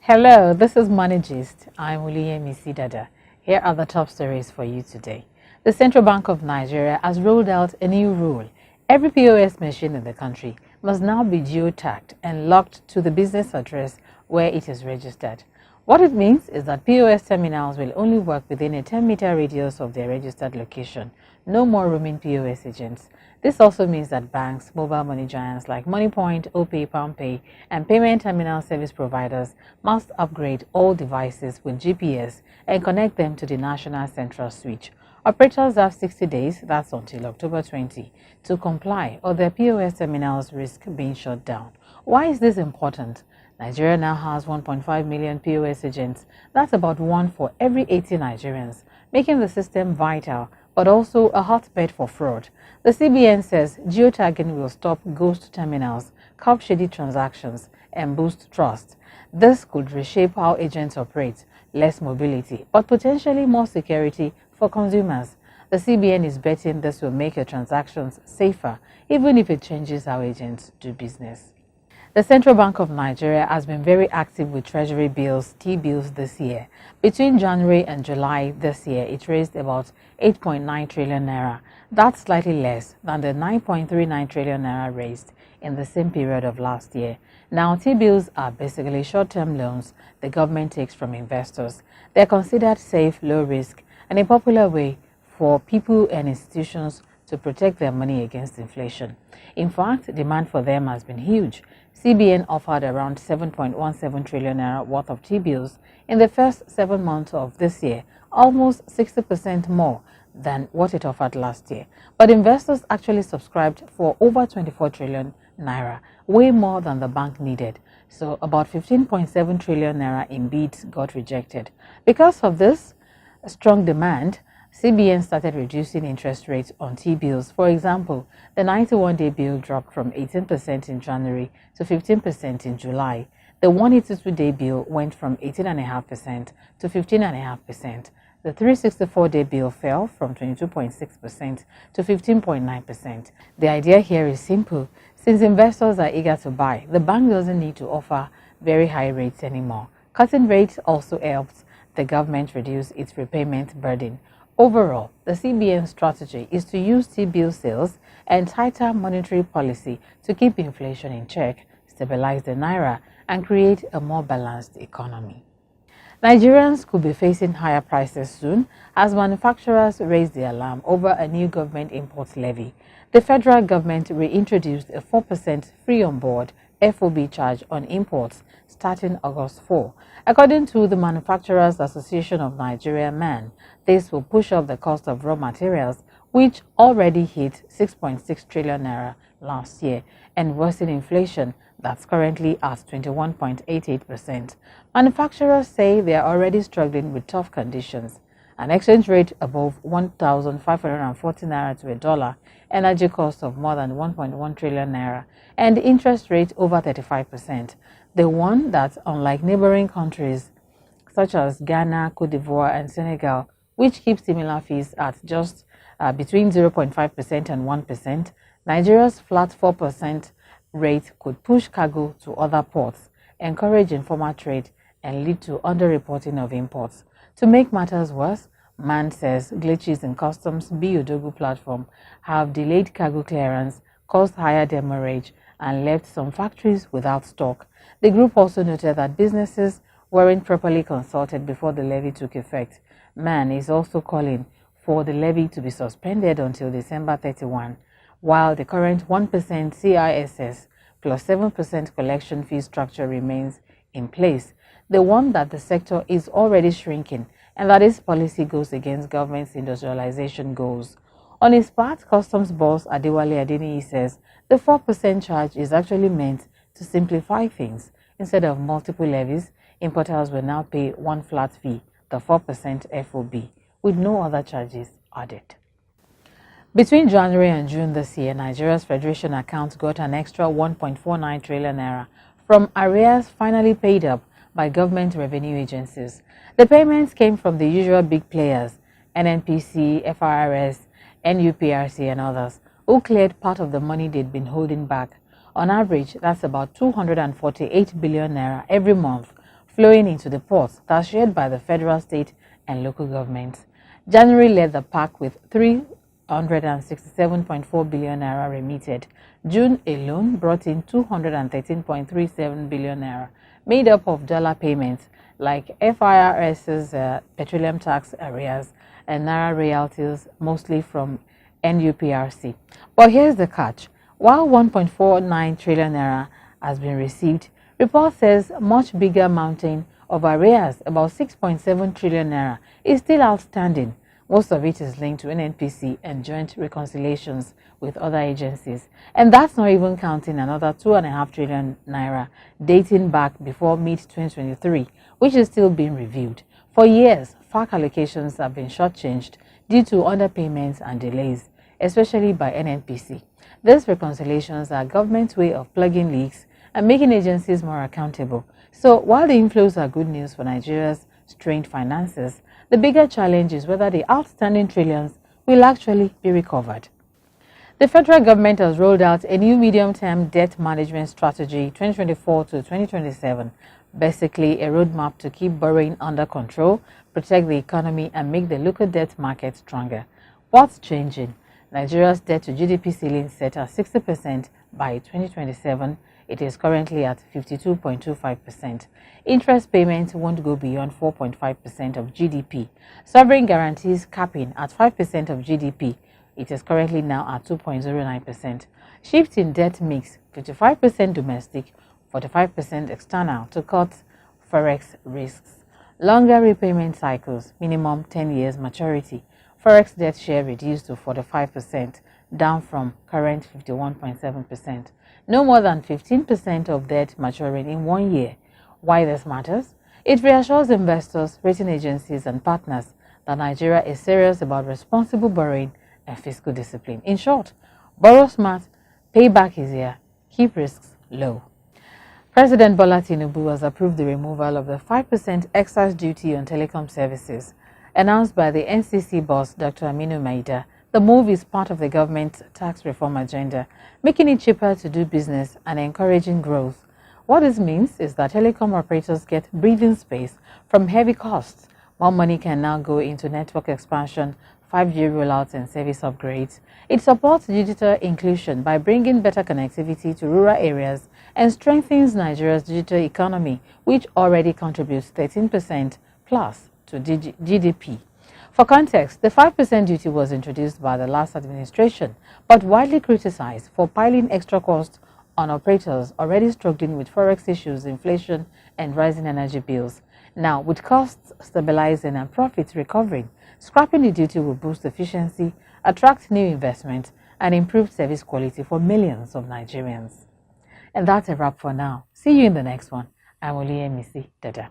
Hello, this is Money Gist. I'm Oluyemisi. Here are the top stories for you today. The Central Bank of Nigeria has rolled out a new rule. Every POS machine in the country must now be geo-tagged and locked to the business address where it is registered. What it means is that POS terminals will only work within a 10-meter radius of their registered location. No more roaming POS agents. This also means that banks, mobile money giants like MoneyPoint, OPay, PalmPay, and payment terminal service providers must upgrade all devices with GPS and connect them to the national central switch. Operators have 60 days, that's until October 20, to comply, or their POS terminals risk being shut down. Why is this important? Nigeria now has 1.5 million POS agents. That's about one for every 80 Nigerians, making the system vital, but also a hotbed for fraud. The CBN says geotagging will stop ghost terminals, curb shady transactions, and boost trust. This could reshape how agents operate, less mobility, but potentially more security for consumers. The CBN is betting this will make your transactions safer, even if it changes how agents do business. The Central Bank of Nigeria has been very active with treasury bills, T-bills this year. Between January and July this year, it raised about 8.9 trillion naira. That's slightly less than the 9.39 trillion naira raised in the same period of last year. Now, T-bills are basically short-term loans the government takes from investors. They're considered safe, low risk, and a popular way for people and institutions to protect their money against inflation. In fact, demand for them has been huge. CBN offered around 7.17 trillion naira worth of T-bills in the first 7 months of this year, almost 60% more than what it offered last year. But investors actually subscribed for over 24 trillion naira, way more than the bank needed. So about 15.7 trillion naira in bids got rejected. Because of this strong demand, CBN started reducing interest rates on T-bills. For example, the 91-day bill dropped from 18% in January to 15% in July. The 182-day bill went from 18.5% to 15.5%. The 364-day bill fell from 22.6% to 15.9%. The idea here is simple. Since investors are eager to buy, the bank doesn't need to offer very high rates anymore. Cutting rates also helps the government reduce its repayment burden. Overall, the CBN strategy is to use T-bill sales and tighter monetary policy to keep inflation in check, stabilize the naira, and create a more balanced economy. Nigerians could be facing higher prices soon as manufacturers raise the alarm over a new government import levy. The federal government reintroduced a 4% free on board FOB charge on imports starting August 4. According to the Manufacturers Association of Nigeria (MAN), this will push up the cost of raw materials, which already hit 6.6 trillion naira last year, and worsen inflation that's currently at 21.88%. Manufacturers say they are already struggling with tough conditions. An exchange rate above 1,540 naira to a dollar, energy cost of more than 1.1 trillion naira, and interest rate over 35%. The one that, unlike neighboring countries such as Ghana, Cote d'Ivoire, and Senegal, which keep similar fees at just between 0.5% and 1%, Nigeria's flat 4% rate could push cargo to other ports, encourage informal trade, and lead to underreporting of imports. To make matters worse, MAN says glitches in customs Odogu platform have delayed cargo clearance, caused higher demurrage, and left some factories without stock. The group also noted that businesses weren't properly consulted before the levy took effect. MAN is also calling for the levy to be suspended until December 31, while the current 1% CISS plus 7% collection fee structure remains in place, the one that the sector is already shrinking, and that this policy goes against government's industrialization goals. On his part, Customs boss Adewale Adeniyi says the 4% charge is actually meant to simplify things. Instead of multiple levies, importers will now pay one flat fee, the 4% FOB, with no other charges added. Between January and June this year, Nigeria's Federation account got an extra 1.49 trillion naira from arrears finally paid up by government revenue agencies. The payments came from the usual big players, NNPC, FRS, NUPRC, and others, who cleared part of the money they'd been holding back. On average, that's about 248 billion naira every month flowing into the ports that are shared by the federal, state, and local governments. January led the pack with 367.4 billion naira remitted. June alone brought in 213.37 billion naira, made up of dollar payments like FIRS's petroleum tax arrears and naira royalties, mostly from NUPRC. But here's the catch. While 1.49 trillion naira has been received, report says much bigger mountain of arrears, about 6.7 trillion naira, is still outstanding. Most of it is linked to NNPC and joint reconciliations with other agencies. And that's not even counting another 2.5 trillion naira dating back before mid-2023, which is still being reviewed. For years, FARC allocations have been shortchanged due to underpayments and delays, especially by NNPC. These reconciliations are government's way of plugging leaks and making agencies more accountable. So while the inflows are good news for Nigeria's strained finances, the bigger challenge is whether the outstanding trillions will actually be recovered. The federal government has rolled out a new medium-term debt management strategy 2024 to 2027, basically a roadmap to keep borrowing under control, protect the economy, and make the local debt market stronger. What's changing? Nigeria's debt to GDP ceiling set at 60% by 2027. It is currently at 52.25%. Interest payments won't go beyond 4.5% of GDP. Sovereign guarantees capping at 5% of GDP. It is currently now at 2.09%. Shift in debt mix, 55% domestic, 45% external to cut forex risks. Longer repayment cycles, minimum 10 years maturity. Forex debt share reduced to 45%, down from current 51.7%. No more than 15% of debt maturing in 1 year. Why this matters? It reassures investors, rating agencies, and partners that Nigeria is serious about responsible borrowing and fiscal discipline. In short, borrow smart, pay back easier, keep risks low. President Bola Tinubu has approved the removal of the 5% excise duty on telecom services. Announced by the NCC boss, Dr. Aminu Maida, the move is part of the government's tax reform agenda, making it cheaper to do business and encouraging growth. What this means is that telecom operators get breathing space from heavy costs. More money can now go into network expansion, 5G rollouts, and service upgrades. It supports digital inclusion by bringing better connectivity to rural areas and strengthens Nigeria's digital economy, which already contributes 13% plus to GDP. For context, the 5% duty was introduced by the last administration, but widely criticized for piling extra costs on operators already struggling with forex issues, inflation, and rising energy bills. Now, with costs stabilizing and profits recovering, scrapping the duty will boost efficiency, attract new investment, and improve service quality for millions of Nigerians. And that's a wrap for now. See you in the next one. I'm Oluyemisi Dada.